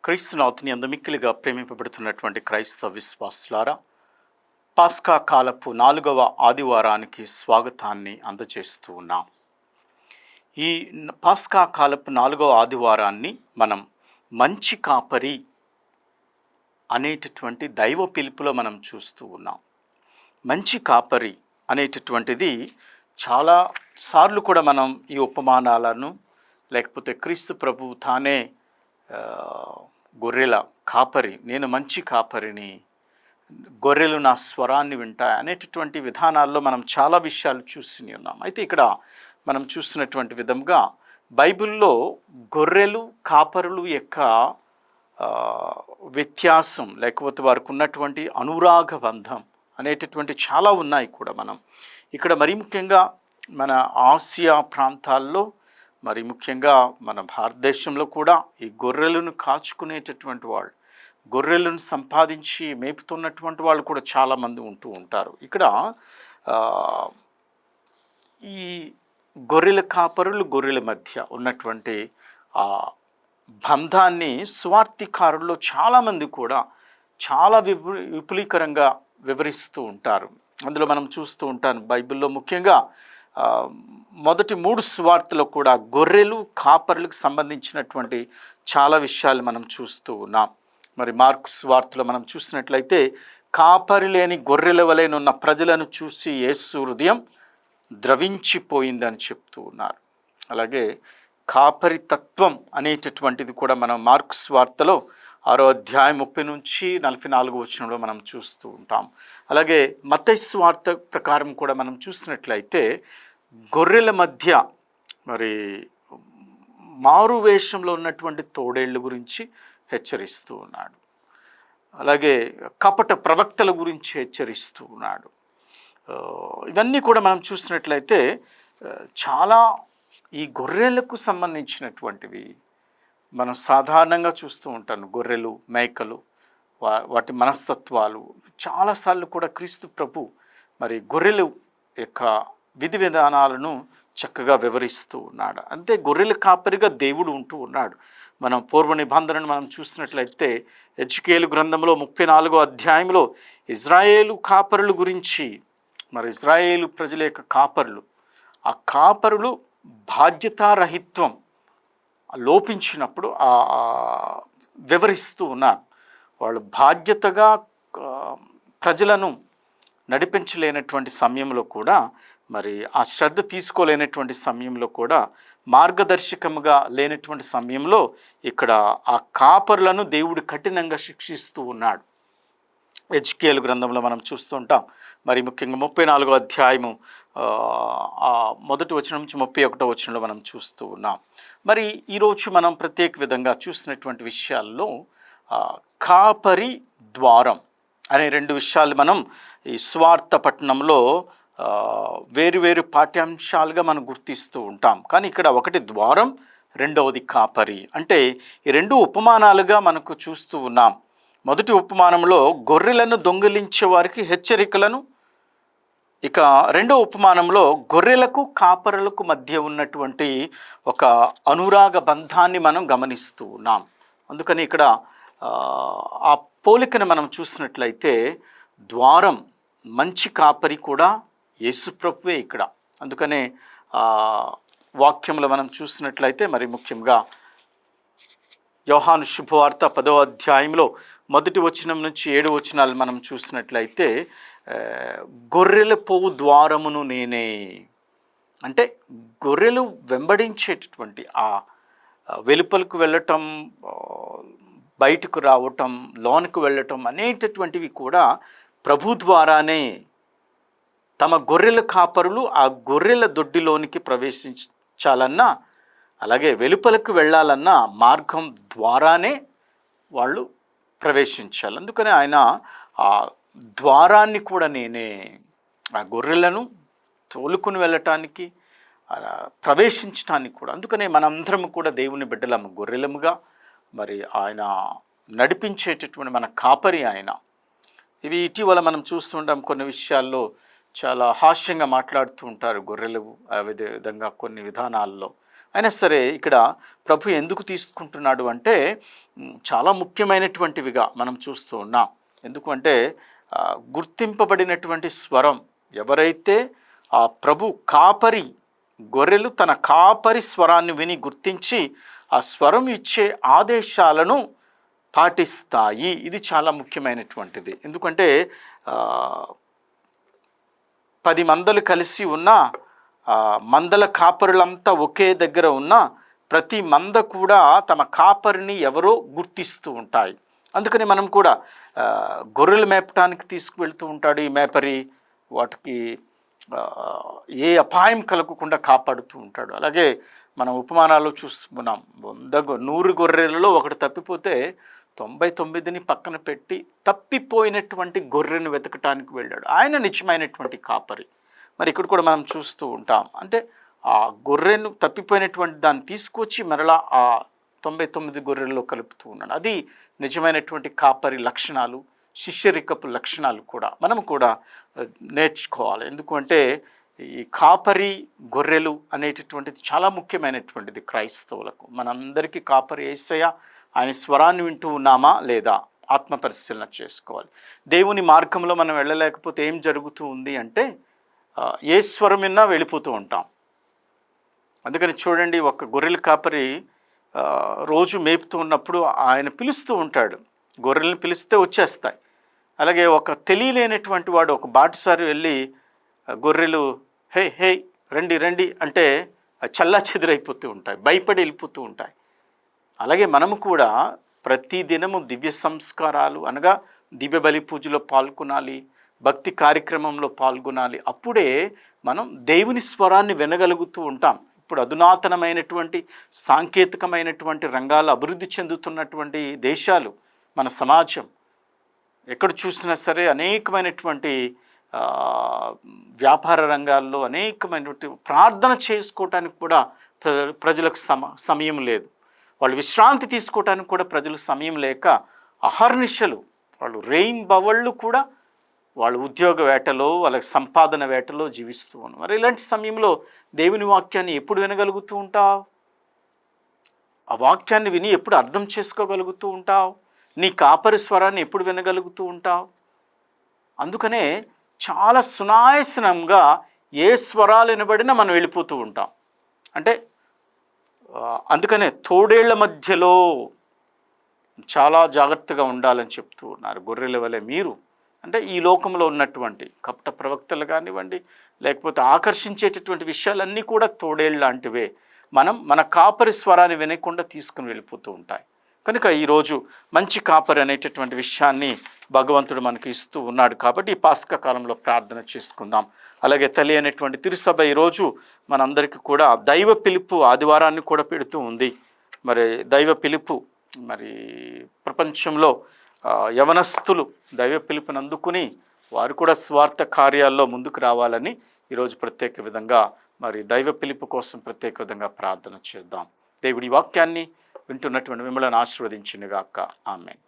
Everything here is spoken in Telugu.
క్రీస్తునాథుని అందు మిక్కిలిగా ప్రేమింపబడుతున్నటువంటి క్రైస్తవ విశ్వాసులారా, పాస్కా కాలపు 4వ ఆదివారానికి స్వాగతాన్ని అందజేస్తూ ఉన్నాం. ఈ పాస్కా కాలపు 4వ ఆదివారాన్ని మనం మంచి కాపరి అనేటటువంటి దైవ పిలుపులో మనం చూస్తూ ఉన్నాం. మంచి కాపరి అనేటటువంటిది చాలా సార్లు కూడా మనం ఈ ఉపమానాలను, లేకపోతే క్రీస్తు ప్రభువు తానే గొర్రెల కాపరి, నేను మంచి కాపరిని, గొర్రెలు నా స్వరాన్ని వింటాయి అనేటటువంటి విధానాల్లో మనం చాలా విషయాలు చూసి ఉన్నాం. అయితే ఇక్కడ మనం చూస్తున్నటువంటి విధంగా బైబిల్లో గొర్రెలు కాపరులు యొక్క వ్యత్యాసం, లేకపోతే వారికి ఉన్నటువంటి అనురాగ బంధం అనేటటువంటి చాలా ఉన్నాయి కూడా. మనం ఇక్కడ మరీ ముఖ్యంగా మన ఆసియా ప్రాంతాల్లో, మరి ముఖ్యంగా మన భారతదేశంలో కూడా ఈ గొర్రెలను కాచుకునేటటువంటి వాళ్ళు, గొర్రెలను సంపాదించి మేపుతున్నటువంటి వాళ్ళు కూడా చాలామంది ఉంటూ ఉంటారు. ఇక్కడ ఈ గొర్రెల కాపరులు, గొర్రెల మధ్య ఉన్నటువంటి ఆ బంధాన్ని స్వార్థికారుల్లో చాలామంది కూడా చాలా విపులీకరంగా వివరిస్తూ ఉంటారు. అందులో మనం చూస్తూ ఉంటాను బైబిల్లో ముఖ్యంగా మొదటి 3 సువార్తలో కూడా గొర్రెలు కాపరులకు సంబంధించినటువంటి చాలా విషయాలు మనం చూస్తూ ఉన్నాం. మరి మార్కు సువార్తలో మనం చూసినట్లయితే కాపరి లేని గొర్రెల వలెనున్న ప్రజలను చూసి యేసు హృదయం ద్రవించిపోయిందని చెప్తూ ఉన్నారు. అలాగే కాపరి తత్వం అనేటటువంటిది కూడా మనం మార్కు సువార్తలో 6వ అధ్యాయం 30 నుంచి 44 వచనంలో మనం చూస్తూ ఉంటాం. అలాగే మత్తయి సువార్త ప్రకారం కూడా మనం చూసినట్లయితే గొర్రెల మధ్య మరి మారు వేషంలో ఉన్నటువంటి తోడేళ్ళ గురించి హెచ్చరిస్తూ ఉన్నాడు. అలాగే కపట ప్రవక్తల గురించి హెచ్చరిస్తూ ఉన్నాడు. ఇవన్నీ కూడా మనం చూసినట్లయితే చాలా ఈ గొర్రెలకు సంబంధించినటువంటివి మనం సాధారణంగా చూస్తూ ఉంటాను. గొర్రెలు, మేకలు, వాటి మనస్తత్వాలు చాలాసార్లు కూడా క్రీస్తు ప్రభు మరి గొర్రెలు యొక్క విధి విధానాలను చక్కగా వివరిస్తూ ఉన్నాడు. అంతే గొర్రెల కాపరిగా దేవుడు ఉంటూ ఉన్నాడు. మనం పూర్వ నిబంధనను మనం చూసినట్లయితే హెజ్కేలు గ్రంథంలో 34వ అధ్యాయంలో ఇజ్రాయేలు కాపరుల గురించి, మరి ఇజ్రాయేలు ప్రజల యొక్క కాపరులు, ఆ కాపరులు బాధ్యతారహిత్వం లోపించినప్పుడు వివరిస్తూ ఉన్నారు. వాళ్ళు బాధ్యతగా ప్రజలను నడిపించలేనటువంటి సమయంలో కూడా, మరి ఆ శ్రద్ధ తీసుకోలేనటువంటి సమయంలో కూడా, మార్గదర్శకముగా లేనటువంటి సమయంలో ఇక్కడ ఆ కాపరులను దేవుడు కఠినంగా శిక్షిస్తూ ఉన్నాడు. హెజ్కేలు గ్రంథంలో మనం చూస్తుంటాం. మరి ముఖ్యంగా 34వ అధ్యాయము మొదటి వచనం నుంచి 31వ వచనంలో మనం చూస్తూ ఉన్నాం. మరి ఈరోజు మనం ప్రత్యేక విధంగా చూసినటువంటి విషయాల్లో కాపరి ద్వారం అనే 2 విషయాలు మనం ఈ స్వార్థ పట్టణంలో వేరు పాఠ్యాంశాలుగా మనం గుర్తిస్తూ ఉంటాం. కానీ ఇక్కడ ఒకటి ద్వారం, రెండవది కాపరి. అంటే ఈ 2 ఉపమానాలుగా మనకు చూస్తూ ఉన్నాం. మొదటి ఉపమానంలో గొర్రెలను దొంగిలించే వారికి హెచ్చరికలను, ఇక రెండవ ఉపమానంలో గొర్రెలకు కాపరులకు మధ్య ఉన్నటువంటి ఒక అనురాగ బంధాన్ని మనం గమనిస్తూ ఉన్నాం. అందుకని ఇక్కడ ఆ పోలికను మనం చూసినట్లయితే ద్వారం, మంచి కాపరి కూడా యేసుప్రభువే ఇక్కడ. అందుకనే వాక్యంలో మనం చూసినట్లయితే మరి ముఖ్యంగా యోహాను శుభవార్త 10వ అధ్యాయంలో మొదటి వచనం నుంచి 7 వచనాలు మనం చూసినట్లయితే గొర్రెల పోవు ద్వారమును నేనే, అంటే గొర్రెలు వెంబడించేటటువంటి ఆ వెలుపలకు వెళ్ళటం, బయటకు రావటం, లోనికి వెళ్ళటం అనేటటువంటివి కూడా ప్రభు ద్వారానే. తమ గొర్రెల కాపరులు ఆ గొర్రెల దొడ్డిలోనికి ప్రవేశించాలన్నా, అలాగే వెలుపలకు వెళ్ళాలన్నా మార్గం ద్వారానే వాళ్ళు ప్రవేశించాలి. అందుకని ఆయన ఆ ద్వారాన్ని కూడా నేనే, ఆ గొర్రెలను తోలుకుని వెళ్ళటానికి, ప్రవేశించటానికి కూడా. అందుకనే మనందరం కూడా దేవుని బిడ్డలము, గొర్రెలముగా మరి ఆయన నడిపించేటటువంటి మన కాపరి ఆయన. ఇవి ఇటీవల మనం చూస్తుంటాం, కొన్ని విషయాల్లో చాలా హాస్యంగా మాట్లాడుతూ ఉంటారు గొర్రెలు. ఆ విధంగా కొన్ని విధానాల్లో అయినా సరే ఇక్కడ ప్రభు ఎందుకు తీసుకుంటున్నాడు అంటే చాలా ముఖ్యమైనటువంటివిగా మనం చూస్తూ ఉన్నాం. ఎందుకంటే గుర్తింపబడినటువంటి స్వరం, ఎవరైతే ఆ ప్రభు కాపరి, గొర్రెలు తన కాపరి స్వరాన్ని విని గుర్తించి ఆ స్వరం ఇచ్చే ఆదేశాలను పాటిస్తాయి. ఇది చాలా ముఖ్యమైనటువంటిది. ఎందుకంటే 10 మందలు కలిసి ఉన్న మందల కాపరులంతా ఒకే దగ్గర ఉన్న ప్రతి మంద కూడా తమ కాపరిని ఎవరో గుర్తిస్తూ ఉంటాయి. అందుకని మనం కూడా గొర్రెలు మేపటానికి తీసుకువెళ్తూ ఉంటాడు ఈ మేపరి, వాటికి ఏ అపాయం కలగకుండా కాపాడుతూ ఉంటాడు. అలాగే మనం ఉపమానాల్లో చూస్తున్నాం, 100 గొర్రెలలో ఒకటి తప్పిపోతే 99ని పక్కన పెట్టి తప్పిపోయినటువంటి గొర్రెను వెతకటానికి వెళ్ళాడు. ఆయన నిజమైనటువంటి కాపరి. మరి ఇక్కడ కూడా మనం చూస్తూ ఉంటాం, అంటే ఆ గొర్రెను తప్పిపోయినటువంటి దాన్ని తీసుకొచ్చి మరలా ఆ 99 గొర్రెల్లో కలుపుతూ ఉన్నాడు. అది నిజమైనటువంటి కాపరి లక్షణాలు, శిష్యరికపు లక్షణాలు కూడా మనం కూడా నేర్చుకోవాలి. ఎందుకంటే ఈ కాపరి గొర్రెలు అనేటటువంటిది చాలా ముఖ్యమైనటువంటిది క్రైస్తవులకు. మనందరికీ కాపరి యేసయ్య. ఆయన స్వరాన్ని వింటూ ఉన్నామా లేదా ఆత్మ పరిశీలన చేసుకోవాలి. దేవుని మార్గంలో మనం వెళ్ళలేకపోతే ఏం జరుగుతూ ఉంది అంటే ఏ స్వరం విన్నా వెళ్ళిపోతూ ఉంటాం. అందుకని చూడండి, ఒక గొర్రెల కాపరి రోజు మేపుతూ ఉన్నప్పుడు ఆయన పిలుస్తూ ఉంటాడు, గొర్రెలను పిలిస్తే వచ్చేస్తాయి. అలాగే ఒక తెలియలేనటువంటి వాడు, ఒక బాటసారి వెళ్ళి గొర్రెలు హే హే రండి రండి అంటే చల్లా చెదురైపోతూ ఉంటాయి, భయపడి వెళ్ళిపోతూ ఉంటాయి. అలాగే మనము కూడా ప్రతి దినము దివ్య సంస్కారాలు అనగా దివ్య బలి పూజలో పాల్గొనాలి, భక్తి కార్యక్రమంలో పాల్గొనాలి. అప్పుడే మనం దేవుని స్వరాన్ని వినగలుగుతూ ఉంటాం. ఇప్పుడు అధునాతనమైనటువంటి సాంకేతికమైనటువంటి రంగాలు అభివృద్ధి చెందుతున్నటువంటి దేశాలు మన సమాజం. ఎక్కడ చూసినా సరే అనేకమైనటువంటి వ్యాపార రంగాల్లో అనేకమైనటువంటి ప్రార్థన చేసుకోవటానికి కూడా ప్రజలకు సమయం లేదు. వాళ్ళు విశ్రాంతి తీసుకోవటానికి కూడా ప్రజలు సమయం లేక అహర్నిశలు వాళ్ళు రెయిన్బవళ్ళు కూడా వాళ్ళ ఉద్యోగ వేటలో, వాళ్ళ సంపాదన వేటలో జీవిస్తూ ఉన్నారు. మరి ఇలాంటి సమయంలో దేవుని వాక్యాన్ని ఎప్పుడు వినగలుగుతూ ఉంటావు? ఆ వాక్యాన్ని విని ఎప్పుడు అర్థం చేసుకోగలుగుతూ ఉంటావు? నీ కాపరి స్వరాన్ని ఎప్పుడు వినగలుగుతూ ఉంటావు? అందుకనే చాలా సునాయాసనంగా ఏ స్వరాలు వినబడినా మనం వెళ్ళిపోతూ ఉంటాం. అంటే అందుకనే తోడేళ్ల మధ్యలో చాలా జాగ్రత్తగా ఉండాలని చెప్తూ ఉన్నారు. గొర్రెల వలె మీరు అంటే ఈ లోకంలో ఉన్నటువంటి కపట ప్రవక్తలు కానివ్వండి, లేకపోతే ఆకర్షించేటటువంటి విషయాలన్నీ కూడా తోడేళ్ళు లాంటివే. మన కాపరి స్వరాన్ని వినకుండా తీసుకుని వెళ్ళిపోతూ ఉంటాయి. కనుక ఈరోజు మంచి కాపరి అనేటటువంటి విషయాన్ని భగవంతుడు మనకి ఇస్తూ ఉన్నాడు. కాబట్టి ఈ పాస్కా కాలంలో ప్రార్థన చేసుకుందాం. అలాగే తల్లి అనేటువంటి తిరుసభ ఈరోజు మనందరికీ కూడా దైవ పిలుపు ఆదివారాన్ని కూడా పెడుతూ ఉంది. మరి దైవ పిలుపు, మరి ప్రపంచంలో యవనస్తులు దైవ పిలుపుని అందుకుని వారు కూడా స్వార్థ కార్యాల్లో ముందుకు రావాలని ఈరోజు ప్రత్యేక విధంగా మరి దైవ పిలుపు కోసం ప్రత్యేక విధంగా ప్రార్థన చేద్దాం. దేవుడి వాక్యాన్ని వింటున్నటువంటి మిమ్మల్ని ఆశీర్వదించునుగాక. ఆమేన్.